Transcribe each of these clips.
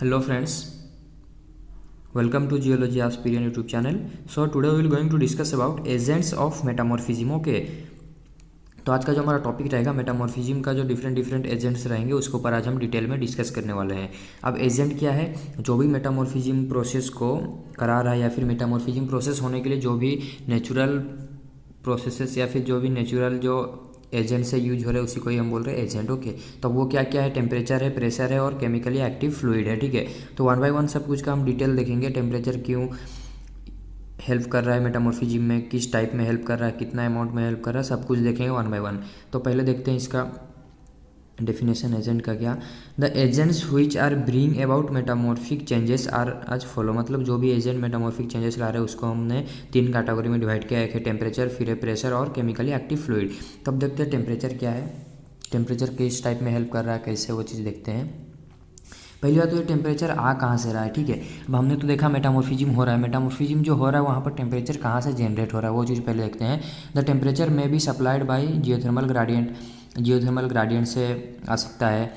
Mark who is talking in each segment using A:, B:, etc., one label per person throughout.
A: Hello friends, welcome to Geology Aspirian YouTube channel. So today we will going to discuss about agents of metamorphism. Okay, तो आज का जो हमारा topic रहेगा metamorphism का, जो डिफरेंट एजेंट्स रहेंगे उसके ऊपर आज हम डिटेल में डिस्कस करने वाले हैं। अब एजेंट क्या है? जो भी मेटामॉर्फिज्म प्रोसेस को करा रहा है या फिर मेटामॉर्फिज्म प्रोसेस होने के लिए जो भी नेचुरल प्रोसेसेस या फिर जो भी नेचुरल जो एजेंट से यूज हो रहे हैं उसी को ही हम बोल रहे हैं एजेंट। ओके, तो वो क्या क्या है? टेम्परेचर है, प्रेशर है और केमिकली एक्टिव फ्लूइड है। ठीक है, तो वन बाय वन सब कुछ का हम डिटेल देखेंगे। टेम्परेचर क्यों हेल्प कर रहा है मेटामॉर्फिज्म में, किस टाइप में हेल्प कर रहा है, कितना अमाउंट में हेल्प कर रहा है, सब कुछ देखेंगे वन बाय वन। तो पहले देखते हैं इसका डेफिनेशन एजेंट का क्या। The agents which are bring about metamorphic changes are as follow. मतलब जो भी एजेंट मेटामॉर्फिक चेंजेस ला रहे हैं उसको हमने तीन कैटेगरी में डिवाइड किया। एक है टेम्परेचर, फिर है प्रेशर और केमिकली एक्टिव फ्लूइड। तो अब देखते हैं टेम्परेचर क्या है, टेम्परेचर किस टाइप में हेल्प कर रहा है, कैसे वो चीज़ देखते हैं। पहली बात तो ये टेम्परेचर आ कहाँ से रहा है। ठीक है, अब हमने तो देखा मेटामॉर्फिज्म हो रहा है, मेटामॉर्फिज्म जो हो रहा है वहाँ पर टेम्परेचर कहाँ से जनरेट हो रहा है वो चीज़ पहले देखते हैं। द टेम्परेचर में be supplied by geothermal gradient, geothermal gradient से आ सकता है,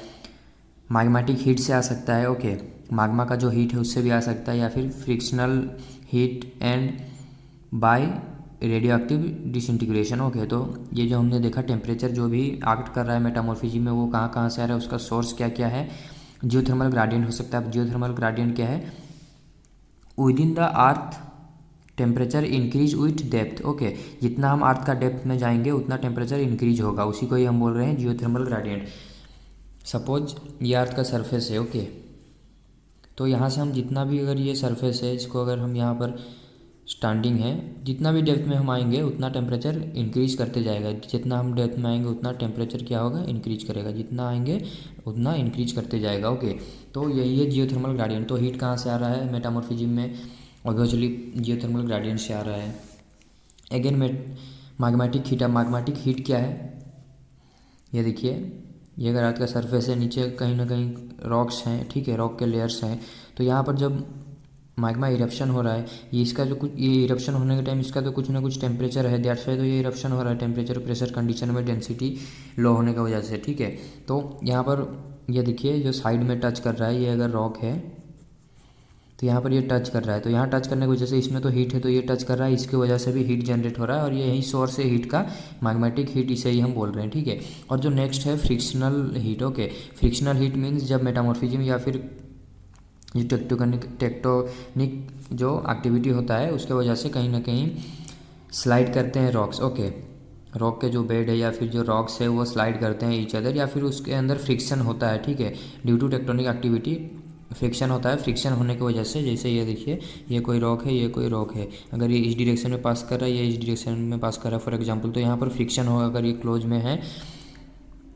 A: मैग्मेटिक हीट से आ सकता है। ओके, मैग्मा का जो हीट है उससे भी आ सकता है, या फिर frictional heat and by radioactive disintegration. Okay, तो ये जो हमने देखा टेम्परेचर जो भी एक्ट कर रहा है मेटामॉर्फिज्म में वो कहाँ कहाँ से आ रहा है, उसका सोर्स क्या क्या है। जियोथर्मल ग्रेडियंट हो सकता है। जियोथर्मल ग्रेडियंट क्या है? With in the earth temperature increase with depth. Okay, जितना हम अर्थ का डेप्थ में जाएंगे उतना टेम्परेचर इंक्रीज होगा, उसी को ही हम बोल रहे हैं जियोथर्मल ग्रेडियंट। सपोज ये अर्थ का सरफेस है। ओके, तो यहाँ से हम जितना भी, अगर ये सरफेस है इसको अगर हम यहाँ पर स्टैंडिंग है, जितना भी डेप्थ में हम आएंगे उतना टेम्परेचर इंक्रीज करते जाएगा। जितना हम डेप्थ में आएंगे उतना टेम्परेचर क्या होगा? इंक्रीज करेगा। जितना आएंगे उतना इंक्रीज करते जाएगा। ओके, तो यही है जियोथर्मल ग्रेडियंट। तो हीट कहाँ से आ रहा है मेटामॉर्फिज्म में? ऑब्वियसली जियोथर्मल ग्रेडियंट से आ रहा है। Again magmatic heat. अब मैग्मेटिक हीट क्या है? ये देखिए, ये अगर अर्थ का सरफेस है, नीचे कहीं ना कहीं रॉक्स हैं। ठीक है, रॉक के लेयर्स हैं। तो यहाँ पर जब मैग्मा इरप्शन हो रहा है, ये इसका जो कुछ, ये इरप्शन होने के टाइम इसका तो कुछ ना कुछ टेम्परेचर है, दैट्स वाई तो ये इरप्शन हो रहा है टेम्परेचर प्रेशर कंडीशन में, डेंसिटी लो होने की वजह से। ठीक है, तो यहाँ पर ये देखिए जो साइड में टच कर रहा है, ये अगर रॉक है तो यहाँ पर ये टच कर रहा है, तो यहाँ टच करने की वजह से इसमें तो हीट है तो ये टच कर रहा है, इसकी वजह से भी हीट जनरेट हो रहा है और ये यही सोर्स है हीट का, मैग्मेटिक हीट, इसे ही हम बोल रहे हैं। ठीक है, और जो नेक्स्ट है frictional heat. Okay, frictional heat means जब मेटामॉर्फिज्म या फिर जो टेक्टोनिक जो एक्टिविटी होता है उसके वजह से कहीं ना कहीं स्लाइड करते हैं रॉक्स। ओके, रॉक के जो बेड है या फिर जो रॉक्स है वो स्लाइड करते हैं ईच अदर, या फिर उसके अंदर फ्रिक्शन होता है। ठीक है, due to tectonic activity friction होता है। फ्रिक्शन होने की वजह से, जैसे ये देखिए ये कोई रॉक है, ये कोई रॉक है, अगर ये इस डायरेक्शन में पास कर रहा है, ये इस डायरेक्शन में पास कर रहा है फॉर एग्जांपल, तो यहाँ पर फ्रिक्शन होगा। अगर ये क्लोज में है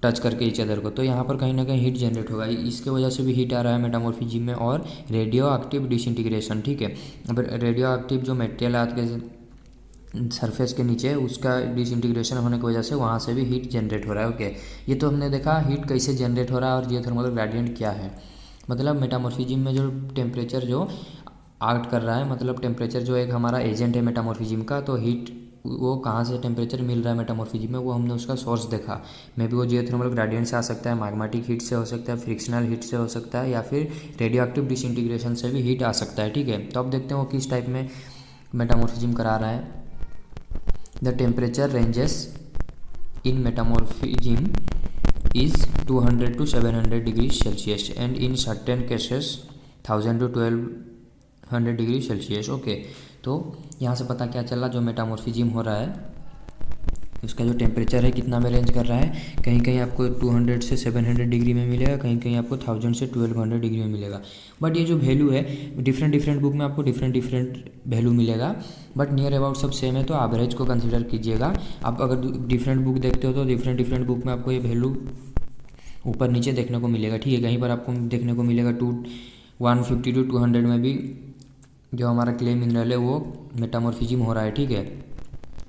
A: टच करके ईच अदर को, तो यहाँ पर कहीं ना कहीं हीट जनरेट होगा, इसके वजह से भी हीट आ रहा है मेटामॉर्फिज्म में। और रेडियो एक्टिव डिसइंटीग्रेशन। ठीक है, अब रेडियो एक्टिव जो मटेरियल आज के सरफेस के नीचे उसका डिसइंटीग्रेशन होने की वजह से वहाँ से भी हीट जनरेट हो रहा है। ओके, ये तो हमने देखा हीट कैसे जनरेट हो रहा है और जियोथर्मल ग्रेडियंट क्या है। मतलब मेटामॉर्फिज्म में जो टेम्परेचर जो एक्ट कर रहा है, मतलब टेम्परेचर जो एक हमारा एजेंट है मेटामॉर्फिज्म का, तो हीट वो कहाँ से टेम्परेचर मिल रहा है मेटामॉर्फिज्म में, वो हमने उसका सोर्स देखा। मे बी वो जियोथर्मल ग्रेडियंट से आ सकता है, मैग्मेटिक हीट से हो सकता है, फ्रिक्शनल हीट से हो सकता है, या फिर रेडियो एक्टिव डिसइंटीग्रेशन से भी हीट आ सकता है। ठीक है, तो अब देखते हैं वो किस टाइप में मेटामॉर्फिज्म करा रहा है। The temperature ranges in metamorphism is 200 to 700 degrees Celsius and in certain cases 1000 to 1200 degree Celsius. Okay, तो यहाँ से पता क्या चला, जो मेटामॉर्फिज्म हो रहा है उसका जो टेम्परेचर है कितना में रेंज कर रहा है। कहीं कहीं आपको 200 से 700 डिग्री में मिलेगा, कहीं कहीं आपको 1000 से 1200 डिग्री में मिलेगा। बट ये जो वैल्यू है डिफरेंट बुक में आपको डिफरेंट वैल्यू मिलेगा, बट नियर अबाउट सब सेम है, तो एवरेज को कंसिडर कीजिएगा। आप अगर डिफरेंट बुक देखते हो तो डिफरेंट बुक में आपको ये वैल्यू ऊपर नीचे देखने को मिलेगा। ठीक है, कहीं पर आपको देखने को मिलेगा 150 टू 200 में भी जो हमारा क्ले मिनरल है वो मेटामॉर्फिज्म हो रहा है। ठीक है,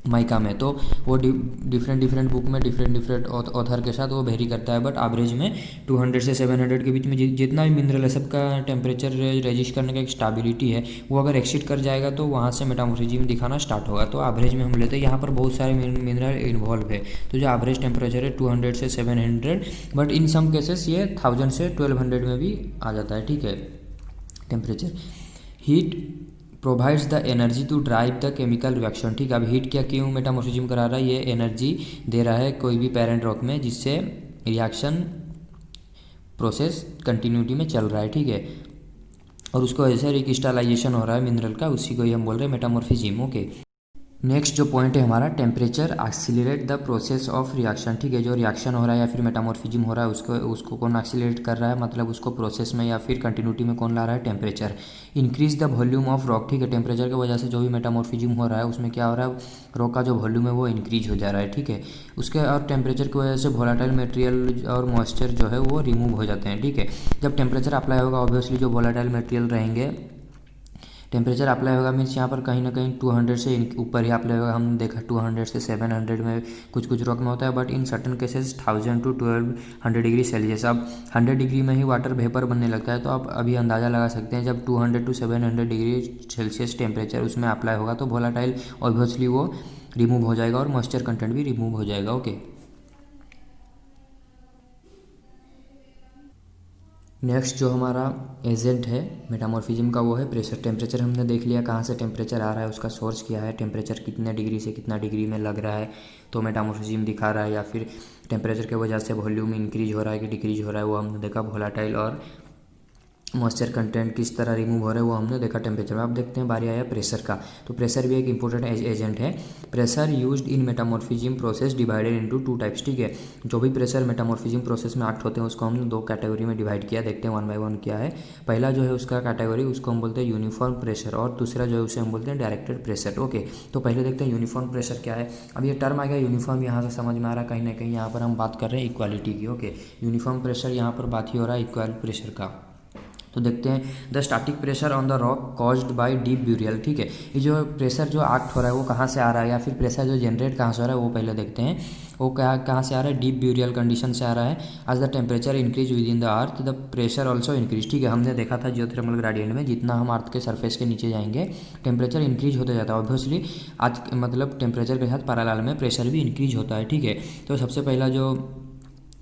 A: माइका में, तो वो डिफरेंट बुक में डिफरेंट ऑथर के साथ वो वेरी करता है, बट एवरेज में 200 से 700 के बीच में जितना भी मिनरल है सबका टेम्परेचर रजिस्ट करने का एक स्टेबिलिटी है, वो अगर एक्सीड कर जाएगा तो वहाँ से मेटामॉर्फिज्म दिखाना स्टार्ट होगा। तो एवरेज में हम लेते हैं, यहाँ पर बहुत सारे मिनरल इन्वॉल्व है, तो जो एवरेज टेम्परेचर है 200 से 700, बट इन सम केसेस ये 1000 से 1200 में भी आ जाता है। ठीक है, temperature. Heat provides the energy to drive the chemical reaction. ठीक है, अब हीट क्या क्यों मेटामॉर्फिज्म करा रहा है, ये एनर्जी दे रहा है कोई भी पेरेंट रॉक में, जिससे रिएक्शन प्रोसेस कंटिन्यूटी में चल रहा है। ठीक है, और उसको ऐसे रिक्रिस्टलाइजेशन हो रहा है मिनरल का, उसी को ही हम बोल रहे हैं मेटामॉर्फिज्म। ओके, नेक्स्ट जो पॉइंट है हमारा, temperature accelerate the process of reaction. ठीक है, जो रिएक्शन हो रहा है या फिर मेटामॉर्फिज्म हो रहा है उसको कौन एक्सीलरेट कर रहा है, मतलब उसको प्रोसेस में या फिर कंटिन्यूटी में कौन ला रहा है, temperature. Increase the volume of rock. ठीक है, टेम्परेचर की वजह से जो भी मेटामॉर्फिज्म हो रहा है उसमें क्या हो रहा है, रॉक का जो वॉल्यूम है वो इंक्रीज हो जा रहा है। ठीक है, उसके और टेम्परेचर की वजह से वोलाटाइल मटेरियल और मॉइस्चर जो है वो रिमूव हो जाते हैं। ठीक है, जब टेम्परेचर अप्लाई होगा ऑब्वियसली जो वोलाटाइल मटेरियल रहेंगे, टेम्परेचर अप्लाई होगा मीन्स यहाँ पर कहीं ना कहीं 200 से ऊपर ही अप्लाई होगा। हमने देखा 200 से 700 में कुछ रॉक में होता है, but in certain cases 1000 to 1200 degree Celsius. अब 100 डिग्री में ही वाटर वेपर बनने लगता है, तो आप अभी अंदाज़ा लगा सकते हैं जब 200 to 700 डिग्री सेल्सियस टेम्परेचर उसमें अप्लाई होगा तो वोलाटाइल ऑब्वियसली वो रिमूव हो जाएगा और मॉइस्चर कंटेंट भी रिमूव हो जाएगा। ओके, नेक्स्ट जो हमारा एजेंट है मेटामॉर्फिज्म का वो है प्रेशर। टेम्परेचर हमने देख लिया कहाँ से टेम्परेचर आ रहा है, उसका सोर्स क्या है, टेम्परेचर कितने डिग्री से कितना डिग्री में लग रहा है तो मेटामॉर्फिज्म दिखा रहा है, या फिर टेम्परेचर के वजह से वॉल्यूम इंक्रीज हो रहा है कि डिक्रीज हो रहा है वो हमने देखा। वोलाटाइल और मॉइस्चर कंटेंट किस तरह रिमूव हो रहा है वो हमने देखा टेम्परेचर में। अब देखते हैं बारी आया प्रेशर का, तो प्रेशर भी एक इंपॉर्टेंट एजेंट है। Pressure used in metamorphism process divided into 2 types. ठीक है, जो भी प्रेशर मेटामॉर्फिज्म प्रोसेस में एक्ट होते हैं उसको हमने 2 कैटेगरी में डिवाइड किया। देखते हैं 1 by 1 क्या है। पहला जो है उसका कैटेगरी उसको हम बोलते हैं यूनिफॉर्म प्रेशर, और दूसरा जो है उसे हम बोलते हैं डायरेक्टेड प्रेशर। ओके, तो पहले देखते हैं यूनिफॉर्म प्रेशर क्या है। अब ये टर्म आ गया यूनिफॉर्म, यहाँ से समझ में आ रहा है कहीं ना कहीं यहाँ पर हम बात कर रहे हैं इक्वालिटी की। ओके, यूनिफॉर्म प्रेशर यहाँ पर बात ही हो रहा है इक्वल प्रेशर का। तो देखते हैं the static pressure on the rock caused by deep burial. ठीक है, ये जो प्रेशर जो एक्ट हो रहा है वो कहाँ से आ रहा है, या फिर प्रेशर जो जनरेट कहाँ से हो रहा है वो पहले देखते हैं। वो कहाँ से आ रहा है, डीप ब्यूरियल कंडीशन से आ रहा है। As the temperature increase within the earth the pressure also increase. ठीक है, हमने देखा था जियोथर्मल ग्रेडियंट में जितना हम अर्थ के सरफेस के नीचे जाएंगे टेम्परेचर इंक्रीज होते जाता है। ऑब्वियसली आज मतलब टेम्परेचर के साथ पैरेलल में प्रेशर भी इंक्रीज होता है। ठीक है, तो सबसे पहला जो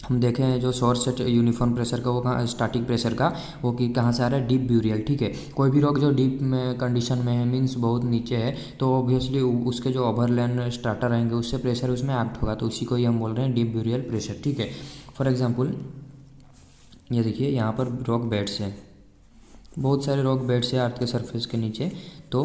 A: हम देखें जो सोर्स है यूनिफॉर्म प्रेशर का वो कहाँ, स्टैटिक प्रेशर का वो कि कहाँ से आ रहा है, डीप ब्यूरियल। ठीक है, कोई भी रॉक जो डीप में कंडीशन में है मीन्स बहुत नीचे है तो ऑब्वियसली उसके जो ओवरलैंड स्ट्राटा रहेंगे उससे प्रेशर उसमें एक्ट होगा, तो उसी को ही हम बोल रहे हैं डीप ब्यूरियल प्रेशर। ठीक है, फॉर एग्जाम्पल ये देखिए यहाँ पर रॉक बेड्स हैं, बहुत सारे रॉक बेड्स है अर्थ के सरफेस के नीचे। तो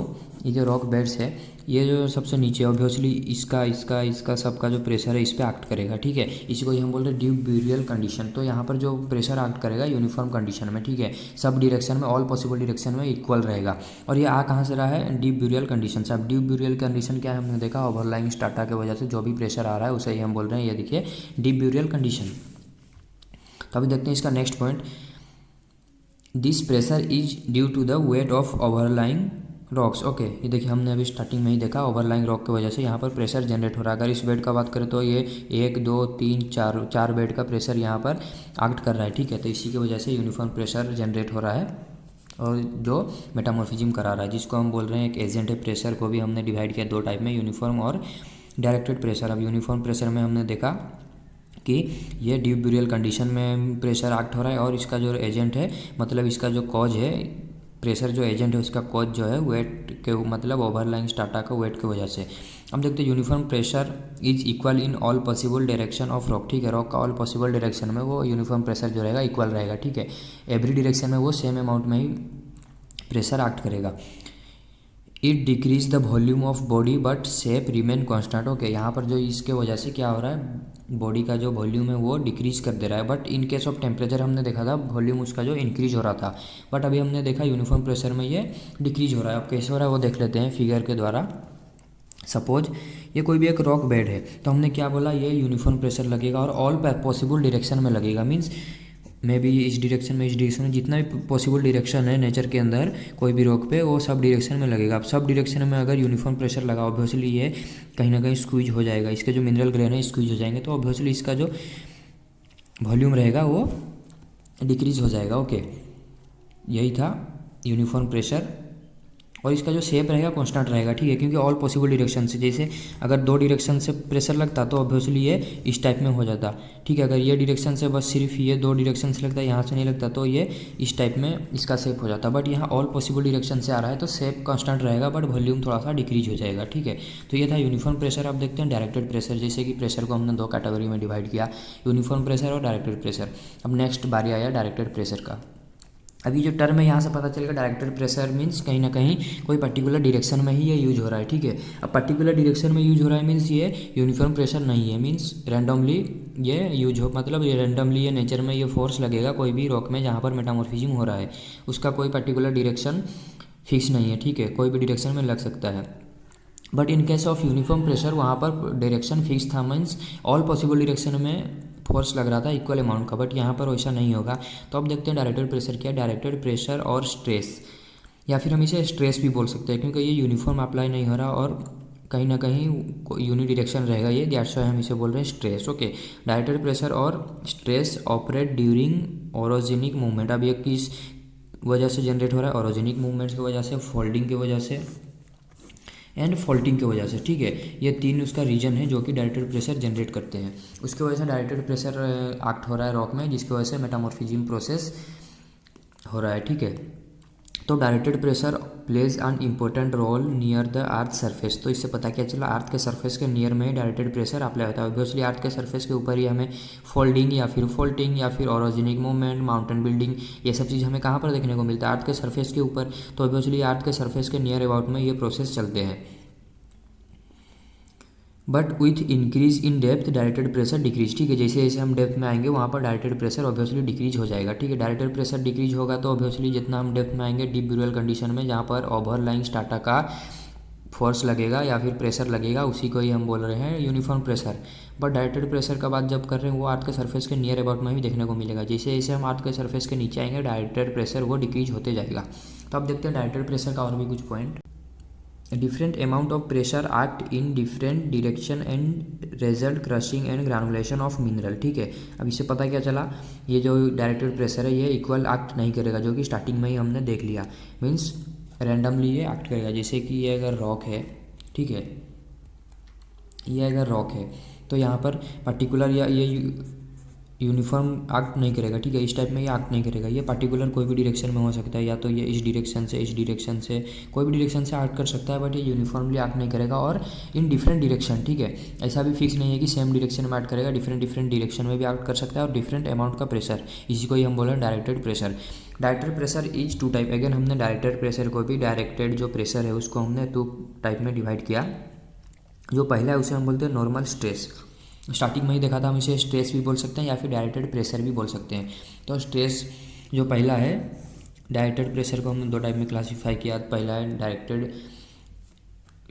A: ये जो रॉक बेड्स है ये जो सबसे नीचे ऑब्वियसली इसका सबका जो प्रेशर है इस पर एक्ट करेगा। ठीक है, इसी को ही हम बोल रहे हैं डीप ब्यूरियल कंडीशन। तो यहाँ पर जो प्रेशर एक्ट करेगा यूनिफॉर्म कंडीशन में। ठीक है, सब डायरेक्शन में, ऑल पॉसिबल डायरेक्शन में इक्वल रहेगा। और ये आ कहाँ से रहा है, डीप ब्यूरियल कंडीशन से। अब डीप ब्यूरियल कंडीशन क्या है हमने देखा, ओवरलाइंग स्ट्राटा की वजह से जो भी प्रेशर आ रहा है उसे ही हम बोल रहे हैं, ये देखिए डीप ब्यूरियल कंडीशन। तो अभी देखते हैं इसका next point, this pressure is due to the weight of overlying rocks. Okay, ये देखिए हमने अभी स्टार्टिंग में ही देखा ओवरलाइंग रॉक की वजह से यहाँ पर प्रेशर जनरेट हो रहा है। अगर इस बेड का बात करें तो ये 1 2 3 4 बेड का प्रेशर यहाँ पर एक्ट कर रहा है। ठीक है, तो इसी की वजह से यूनिफॉर्म प्रेशर जनरेट हो रहा है और जो मेटामॉर्फिज्म करा रहा है, जिसको हम बोल रहे हैं एक एजेंट है। प्रेशर को भी हमने डिवाइड किया 2 टाइप में, यूनिफॉर्म और डायरेक्टेड प्रेशर। अब यूनिफॉर्म प्रेशर में हमने देखा कि ये डीप ब्यूरियल कंडीशन में प्रेशर एक्ट हो रहा है और इसका जो एजेंट है मतलब इसका जो कॉज है, प्रेशर जो एजेंट है उसका कॉज जो है वेट के मतलब ओवरलाइंग स्ट्राटा का वेट की वजह से। हम देखते हैं uniform pressure is equal in all possible direction of rock. ठीक है, रॉक का ऑल पॉसिबल डायरेक्शन में वो यूनिफॉर्म प्रेशर जो रहेगा इक्वल रहेगा। ठीक है, एवरी डायरेक्शन में वो सेम अमाउंट में ही प्रेशर एक्ट करेगा। It decrease the volume of body but shape remain constant. Okay, यहाँ पर जो इसके वजह से क्या हो रहा है, बॉडी का जो वॉल्यूम है वो डिक्रीज कर दे रहा है, but in case of temperature हमने देखा था वॉल्यूम उसका जो इंक्रीज हो रहा था, बट अभी हमने देखा यूनिफॉर्म प्रेशर में ये डिक्रीज हो रहा है। अब कैसे हो रहा है वो देख लेते हैं फिगर के द्वारा। सपोज ये कोई भी एक रॉक बेड है तो हमने क्या बोला, ये यूनिफॉर्म प्रेशर लगेगा और ऑल पॉसिबल डायरेक्शन में लगेगा। मीन्स मे भी इस डायरेक्शन में, इस डायरेक्शन में, जितना भी पॉसिबल डायरेक्शन है नेचर के अंदर कोई भी रॉक पे वो सब डायरेक्शन में लगेगा। अब सब डायरेक्शन में अगर यूनिफॉर्म प्रेशर लगा ऑब्वियसली ये कहीं ना कहीं स्क्वीज हो जाएगा, इसके जो मिनरल ग्रेन है स्क्वीज हो जाएंगे, तो ऑब्वियसली इसका जो वॉल्यूम रहेगा वो डिक्रीज हो जाएगा। ओके, यही था यूनिफॉर्म प्रेशर और इसका जो शेप रहेगा कांस्टेंट रहेगा, ठीक है, क्योंकि ऑल पॉसिबल डायरेक्शन से, जैसे अगर 2 डायरेक्शन से प्रेशर लगता तो ऑब्वियसली ये इस टाइप में हो जाता, ठीक है। अगर ये डायरेक्शन से बस सिर्फ ये 2 डायरेक्शन से लगता है, यहाँ से नहीं लगता, तो ये इस टाइप में इसका शेप हो जाता। बट यहाँ ऑल पॉसिबल डायरेक्शन से आ रहा है तो शेप कांस्टेंट रहेगा, बट वॉल्यूम थोड़ा सा डिक्रीज हो जाएगा, ठीक है। तो ये था यूनिफॉर्म प्रेशर। आप देखते हैं डायरेक्टेड प्रेशर, जैसे कि प्रेशर को हमने 2 कैटेगरी में डिवाइड किया, यूनिफॉर्म प्रेशर और डायरेक्टेड प्रेशर। अब नेक्स्ट बारी आया डायरेक्टेड प्रेशर का। अभी जो टर्म है यहाँ से पता चलेगा, डायरेक्टेड प्रेशर मीन्स कहीं ना कहीं कोई पर्टिकुलर डायरेक्शन में ही ये यूज हो रहा है, ठीक है। अब पर्टिकुलर डायरेक्शन में यूज हो रहा है मीन्स ये यूनिफॉर्म प्रेशर नहीं है, मीन्स रैंडमली ये यूज हो, मतलब ये रैंडमली ये नेचर में ये फोर्स लगेगा कोई भी रॉक में जहाँ पर मेटामॉर्फिज्म हो रहा है, उसका कोई पर्टिकुलर डायरेक्शन फिक्स नहीं है, ठीक है, कोई भी डायरेक्शन में लग सकता है। But in case of uniform pressure वहाँ पर डायरेक्शन फिक्स था, मीन्स ऑल पॉसिबल डायरेक्शन में फोर्स लग रहा था इक्वल अमाउंट का, बट यहाँ पर वैसा नहीं होगा। तो अब देखते हैं डायरेक्टेड प्रेशर क्या है। डायरेक्टेड प्रेशर और स्ट्रेस, या फिर हम इसे स्ट्रेस भी बोल सकते हैं, क्योंकि ये यूनिफॉर्म अप्लाई नहीं हो रहा और कहीं ना कहीं यूनि डायरेक्शन रहेगा ये, दैट्स व्हाई हम इसे बोल रहे हैं स्ट्रेस, ओके। डायरेक्टेड प्रेशर और stress operate during orogenic movement. अब ये किस वजह से जनरेट हो रहा है, ओरोजेनिक मूवमेंट्स की वजह से, फोल्डिंग की वजह से एंड फॉल्टिंग की वजह से, ठीक है। ये 3 उसका रीजन है जो कि डायरेक्टेड प्रेशर जनरेट करते हैं। उसकी वजह से डायरेक्टेड प्रेशर एक्ट हो रहा है रॉक में, जिसकी वजह से मेटामॉर्फिज्म प्रोसेस हो रहा है, ठीक है। तो directed pressure plays an important role near the earth surface. तो इससे पता क्या चला, अर्थ के सरफेस के नियर में ही डायरेक्टेड प्रेशर अप्लाई होता है। ऑब्वियसली अर्थ के सरफेस के ऊपर ही हमें फोल्डिंग या फिर फोल्टिंग या फिर ओरोजेनिक मूवमेंट, माउंटेन बिल्डिंग, ये सब चीज़ हमें कहाँ पर देखने को मिलता है, अर्थ के सरफेस के ऊपर। तो ऑब्वियसली अर्थ के सरफेस के नियर अबाउट में ये प्रोसेस चलते हैं। But with increase in depth directed pressure decrease, ठीक है। जैसे जैसे हम डेप्थ में आएंगे वहाँ पर डायरेक्टेड प्रेशर ऑब्वियसली डिक्रीज हो जाएगा, ठीक है। डायरेक्टेड प्रेशर डिक्रीज होगा तो ऑब्वियसली जितना हम डेप्थ में आएंगे डीप ब्यूरल कंडीशन में, जहाँ पर ओवरलाइंग स्ट्राटा का फोर्स लगेगा या फिर प्रेशर लगेगा, उसी को ही हम बोल रहे हैं uniform pressure. But directed pressure का बात जब कर रहे हैं वो अर्थ के सरफेस के नियर अबाउट में भी देखने को मिलेगा। जैसे जैसे हम अर्थ के सरफेस के नीचे आएंगे डायरेक्टेड प्रेशर वो डिक्रीज होते जाएगा। तो अब देखते हैं डायरेक्टेड प्रेशर का और भी कुछ point. Different amount of pressure act in different direction and result crushing and granulation of mineral, ठीक है। अब इससे पता क्या चला, ये जो डायरेक्टेड प्रेशर है ये इक्वल एक्ट नहीं करेगा, जो कि स्टार्टिंग में ही हमने देख लिया, मीन्स रैंडमली ये एक्ट करेगा। जैसे कि ये अगर रॉक है, ठीक है, ये अगर रॉक है तो यहाँ पर पर्टिकुलर या ये यूनिफॉर्म एक्ट नहीं करेगा, ठीक है, इस टाइप में ये एक्ट नहीं करेगा। ये पर्टिकुलर कोई भी डायरेक्शन में हो सकता है, या तो ये इस डायरेक्शन से, इस डायरेक्शन से, कोई भी डायरेक्शन से एक्ट कर सकता है, बट ये यूनिफॉर्मली एक्ट नहीं करेगा। और इन डिफरेंट डायरेक्शन, ठीक है, ऐसा भी फिक्स नहीं है कि सेम डायरेक्शन में एक्ट करेगा, डिफरेंट डिफरेंट डायरेक्शन में भी एक्ट कर सकता है, और डिफरेंट अमाउंट का प्रेशर, इसी को ही हम बोल रहे हैं directed pressure. Directed pressure is 2 type. Again हमने डायरेक्टेड प्रेशर को भी, डायरेक्टेड जो प्रेशर है उसको हमने 2 टाइप में डिवाइड किया। जो पहला है उसे हम बोलते हैं नॉर्मल स्ट्रेस। स्टार्टिंग में ही देखा था, हम इसे स्ट्रेस भी बोल सकते हैं या फिर डायरेक्टेड प्रेशर भी बोल सकते हैं। तो स्ट्रेस जो पहला है, डायरेक्टेड प्रेशर को हमने 2 टाइप में क्लासीफाई किया। पहला है डायरेक्टेड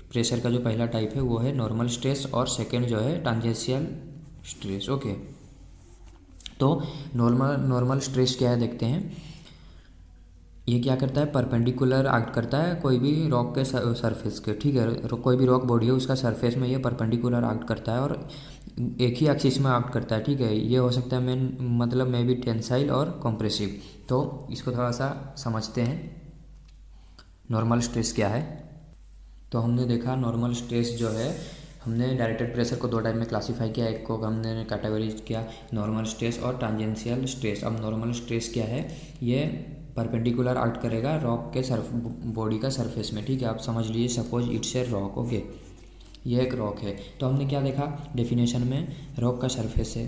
A: प्रेशर का जो पहला टाइप है वो है नॉर्मल स्ट्रेस, और सेकेंड जो है टांजेंशियल स्ट्रेस, ओके। तो नॉर्मल स्ट्रेस क्या है देखते हैं। ये क्या करता है, परपेंडिकुलर एक्ट करता है कोई भी रॉक के सरफेस के, ठीक है। कोई भी रॉक बॉडी है उसका सरफेस में ये परपेंडिकुलर एक्ट करता है और एक ही एक्सिस में एक्ट करता है, ठीक है। ये हो सकता है मेन मतलब मे बी टेंसाइल और कॉम्प्रेसिव। तो इसको थोड़ा सा समझते हैं, नॉर्मल स्ट्रेस क्या है। तो हमने देखा नॉर्मल स्ट्रेस जो है, हमने डायरेक्टेड प्रेशर को 2 टाइप में क्लासीफाई किया। एक को हमने कैटेगरीज किया नॉर्मल स्ट्रेस और टांजेंशियल स्ट्रेस। अब नॉर्मल स्ट्रेस क्या है, ये परपेंडिकुलर एक्ट करेगा रॉक के बॉडी का सरफेस में, ठीक है। आप समझ लीजिए suppose it's a rock, okay, ये एक रॉक है। तो हमने क्या देखा डेफिनेशन में, रॉक का सरफेस है,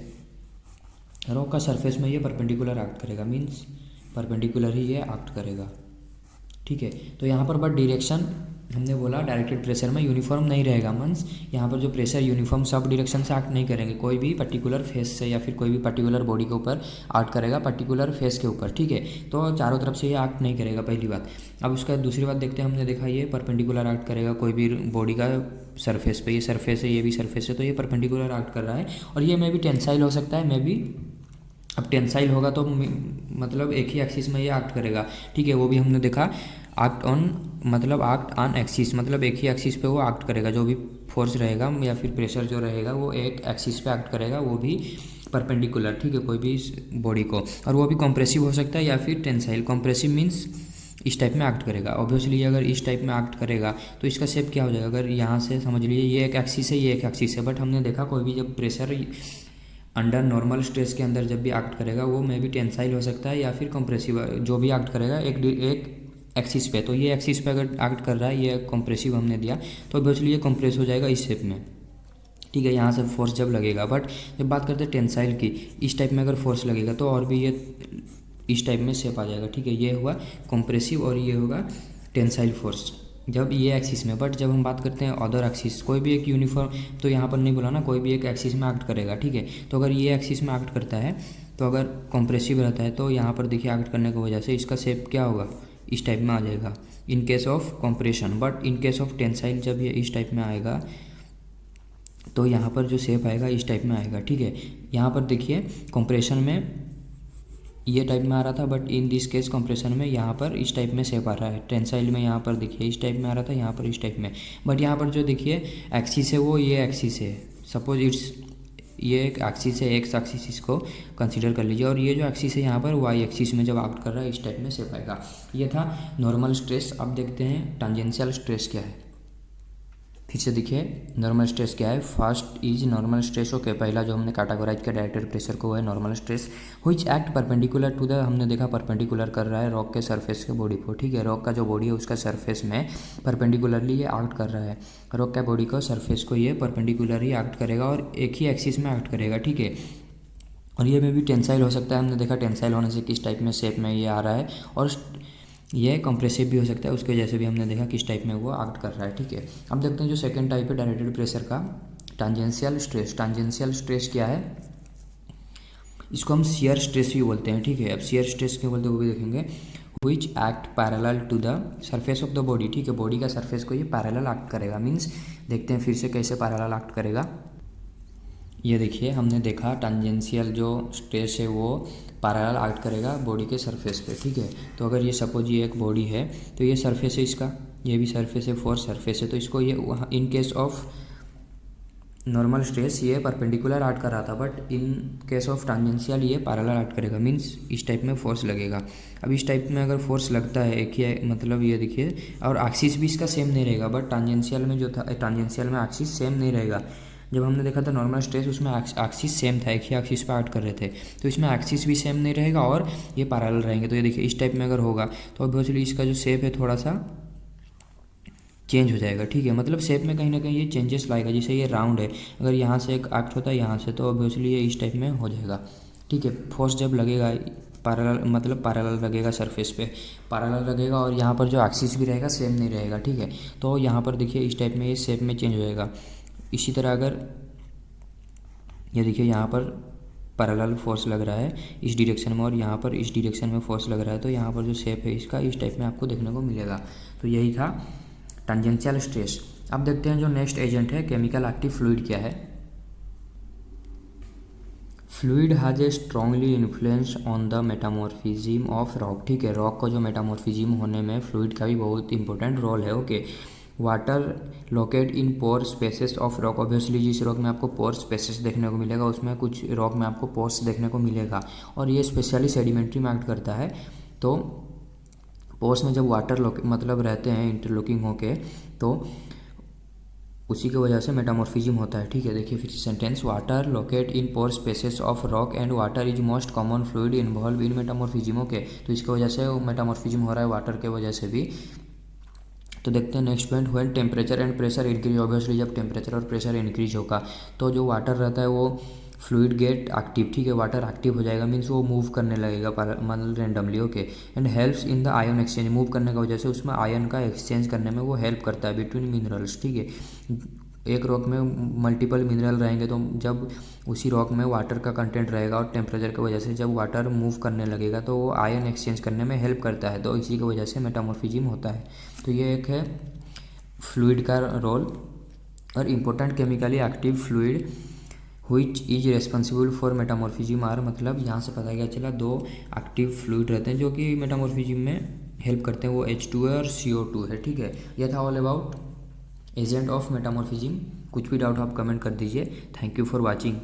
A: रॉक का सरफेस में ये परपेंडिकुलर एक्ट करेगा, मीन्स परपेंडिकुलर ही ये एक्ट करेगा, ठीक है। तो यहाँ पर बट डायरेक्शन हमने बोला डायरेक्टेड प्रेशर में यूनिफॉर्म नहीं रहेगा, मीन्स यहाँ पर जो प्रेशर यूनिफॉर्म सब डायरेक्शन से एक्ट नहीं करेंगे, कोई भी पर्टिकुलर फेस से या फिर कोई भी पर्टिकुलर बॉडी के ऊपर एक्ट करेगा, पर्टिकुलर फेस के ऊपर, ठीक है। तो चारों तरफ से ये एक्ट नहीं करेगा, पहली बात। अब उसका दूसरी बात देखते हैं, हमने देखा ये परपेंडिकुलर एक्ट करेगा कोई भी बॉडी का सरफेस पे, ये सरफेस है, ये भी सरफेस है, तो ये परपेंडिकुलर एक्ट कर रहा है। और ये मे बी टेंसाइल हो सकता है, मे बी, अब टेंसाइल होगा तो मतलब एक ही एक्सिस में ये एक्ट करेगा, ठीक है। वो भी हमने देखा एक्ट ऑन, मतलब एक्ट ऑन एक्सिस, मतलब एक ही एक्सिस पे वो एक्ट करेगा, जो भी फोर्स रहेगा या फिर प्रेशर जो रहेगा वो एक एक्सिस पे एक्ट करेगा, वो भी परपेंडिकुलर, ठीक है, कोई भी बॉडी को। और वो भी कॉम्प्रेसिव हो सकता है या फिर टेंसाइल। कॉम्प्रेसिव मीन्स इस टाइप में एक्ट करेगा। ऑब्वियसली अगर इस टाइप में एक्ट करेगा तो इसका शेप क्या हो जाएगा, अगर यहाँ से समझ लीजिए ये एक एक्सिस है, ये एक एक्सिस है, बट हमने देखा कोई भी जब प्रेशर अंडर नॉर्मल स्ट्रेस के अंदर जब भी एक्ट करेगा वो मे बी टेंसाइल हो सकता है या फिर कंप्रेसिव, जो भी एक्ट करेगा एक एक्सिस पे। तो ये एक्सिस पे अगर एक्ट कर रहा है, ये कंप्रेसिव हमने दिया, तो ऑब्वियसली ये कंप्रेस हो जाएगा इस शेप में, ठीक है, यहाँ से फोर्स जब लगेगा। बट जब बात करते हैं टेंसाइल की, इस टाइप में अगर फोर्स लगेगा तो और भी ये इस टाइप में शेप आ जाएगा, ठीक है। ये हुआ कंप्रेसिव और ये होगा टेंसाइल फोर्स जब ये एक्सिस में। बट जब हम बात करते हैं अदर एक्सिस, कोई भी एक यूनिफॉर्म, तो यहाँ पर नहीं बोला ना, कोई भी एक एक्सिस में एक्ट करेगा, ठीक है। तो अगर ये एक्सिस में एक्ट करता है तो अगर कंप्रेसिव रहता है तो यहाँ पर देखिए एक्ट करने की वजह से इसका शेप क्या होगा, इस टाइप में आ जाएगा in case of compression. But in case of tensile जब ये इस टाइप में आएगा तो यहाँ पर जो शेप आएगा इस टाइप में आएगा, ठीक है। यहाँ पर देखिए कंप्रेशन में ये टाइप में आ रहा था, but in this case compression में यहाँ पर इस टाइप में शेप आ रहा है। टेंसाइल में यहाँ पर देखिए इस टाइप में आ रहा था, यहाँ पर इस टाइप में। बट यहाँ पर जो देखिए एक्सिस है वो ये एक्सिस है, सपोज इट्स ये एक एक्सिस है, एक्स एक्सिस इसको कंसीडर कर लीजिए, और ये जो एक्सिस है यहाँ पर वाई एक्सिस में जब एक्ट कर रहा है इस टाइप में शेप आएगा। ये था नॉर्मल स्ट्रेस। अब देखते हैं टांजेंशियल स्ट्रेस क्या है। फिर से देखिए नॉर्मल स्ट्रेस क्या है। First is normal stress, okay, पहला जो हमने कैटेगराइज किया डायरेक्ट प्रेशर को है normal stress, which act perpendicular to the, हमने देखा परपेंडिकुलर कर रहा है रॉक के सरफेस के बॉडी को, ठीक है। रॉक का जो बॉडी है उसका सरफेस में परपेंडिकुलरली ये एक्ट कर रहा है, रॉक का बॉडी को सरफेस को ये परपेंडिकुलर ही एक्ट करेगा और एक ही एक्सिस में एक्ट करेगा, ठीक है। और ये में भी टेंसाइल हो सकता है, हमने देखा टेंसाइल होने से किस टाइप में शेप में ये आ रहा है, और ये कंप्रेसिव भी हो सकता है, उसके वजह से भी हमने देखा किस टाइप में वो एक्ट कर रहा है, ठीक है। अब देखते हैं जो सेकंड टाइप है डायरेक्टेड प्रेशर का, टांजेंशियल स्ट्रेस। टांजेंशियल स्ट्रेस क्या है, इसको हम शियर स्ट्रेस भी बोलते हैं, ठीक है। अब शियर स्ट्रेस क्यों बोलते हैं वो भी देखेंगे। Which act parallel to the surface of the body, ठीक है, बॉडी का सरफेस को ये पैरेलल एक्ट करेगा। मीन्स देखते हैं फिर से कैसे पैरेलल एक्ट करेगा। ये देखिए हमने देखा टांजेंशियल जो स्ट्रेस है वो पैरेलल एक्ट करेगा बॉडी के सरफेस पे, ठीक है। तो अगर ये सपोज ये एक बॉडी है तो ये सरफेस है इसका, ये भी सरफेस है, फोर सरफेस है, तो इसको ये in case of normal stress ये परपेंडिकुलर एक्ट कर रहा था, but in case of tangential ये पैरेलल एक्ट करेगा। मीन्स इस टाइप में फोर्स लगेगा। अब इस टाइप में अगर फोर्स लगता है एक ही, मतलब ये देखिए, और एक्सिस भी इसका सेम नहीं रहेगा, बट टांजेंशियल में जो था, टांजेंशियल में एक्सिस सेम नहीं रहेगा। जब हमने देखा था नॉर्मल स्ट्रेस उसमें एक्सिस सेम था, एक ही एक्सिस पे एक्ट कर रहे थे, तो इसमें एक्सिस भी सेम नहीं रहेगा और ये पैरेलल रहेंगे। तो ये देखिए इस टाइप में अगर होगा तो ऑब्वियसली इसका जो शेप है थोड़ा सा चेंज हो जाएगा, ठीक है। मतलब शेप में कहीं ना कहीं ये चेंजेस लाएगा। जैसे ये राउंड है, अगर यहाँ से एक एक्ट होता है यहाँ से, तो ऑब्वियसली ये इस टाइप में हो जाएगा, ठीक है। फोर्स जब लगेगा पैरेलल, मतलब पैरेलल लगेगा सरफेस पे, पैरेलल लगेगा, और यहाँ पर जो एक्सिस भी रहेगा सेम नहीं रहेगा, ठीक है। तो यहाँ पर देखिए इस टाइप में ये शेप में चेंज हो जाएगा। इसी तरह अगर ये देखिए यहाँ पर पैरेलल फोर्स लग रहा है इस डायरेक्शन में और यहाँ पर इस डायरेक्शन में फोर्स लग रहा है, तो यहाँ पर जो शेप है इसका इस टाइप में आपको देखने को मिलेगा। तो यही था टांजेंशियल स्ट्रेस। अब देखते हैं जो नेक्स्ट एजेंट है केमिकल एक्टिव फ्लूइड क्या है। Fluid has a strongly influence on the metamorphism of rock, ठीक है। रॉक का जो मेटामॉर्फिज्म होने में फ्लूइड का भी बहुत इंपॉर्टेंट रोल है, okay. Water locate in pore spaces of rock, obviously जिस रॉक में आपको पोर स्पेसेस देखने को मिलेगा उसमें कुछ रॉक में आपको पोर्स देखने को मिलेगा, और ये स्पेशली सेडिमेंट्री में एक्ट करता है। तो पोर्स में जब वाटर मतलब रहते हैं इंटरलॉकिंग होके, तो उसी की वजह से मेटामॉर्फिज्म होता है, ठीक है। देखिए फिर sentence, water locate in pore spaces of rock and water is most common fluid involve in metamorphism, okay. तो इसकी वजह से मेटामॉर्फिज्म हो रहा है वाटर के वजह से भी। तो देखते हैं next point, when temperature and pressure increase, obviously जब टेम्परेचर और प्रेशर इंक्रीज होगा तो जो वाटर रहता है वो फ्लूइड गेट एक्टिव, ठीक है, वाटर एक्टिव हो जाएगा। मीन्स वो मूव करने लगेगा मतलब randomly, okay. And helps in the ion exchange, move करने की वजह से उसमें आयन का एक्सचेंज करने में वो हेल्प करता है बिटवीन मिनरल्स, ठीक है। एक रॉक में मल्टीपल मिनरल रहेंगे, तो जब उसी रॉक में वाटर का कंटेंट रहेगा और टेम्परेचर की वजह से जब वाटर मूव करने लगेगा तो वो आयन एक्सचेंज करने में हेल्प करता है, तो इसी की वजह से मेटामॉर्फिज्म होता है। तो ये एक है फ्लूइड का रोल। और important chemically active fluid which is responsible for metamorphism are, मतलब यहाँ से पता क्या चला, दो एक्टिव फ्लूइड रहते हैं जो कि मेटामॉर्फिज्म में हेल्प करते हैं, वो H2 है और CO2 है, ठीक है। यह था all about agent of metamorphism. कुछ भी डाउट आप कमेंट कर दीजिए। Thank you for watching.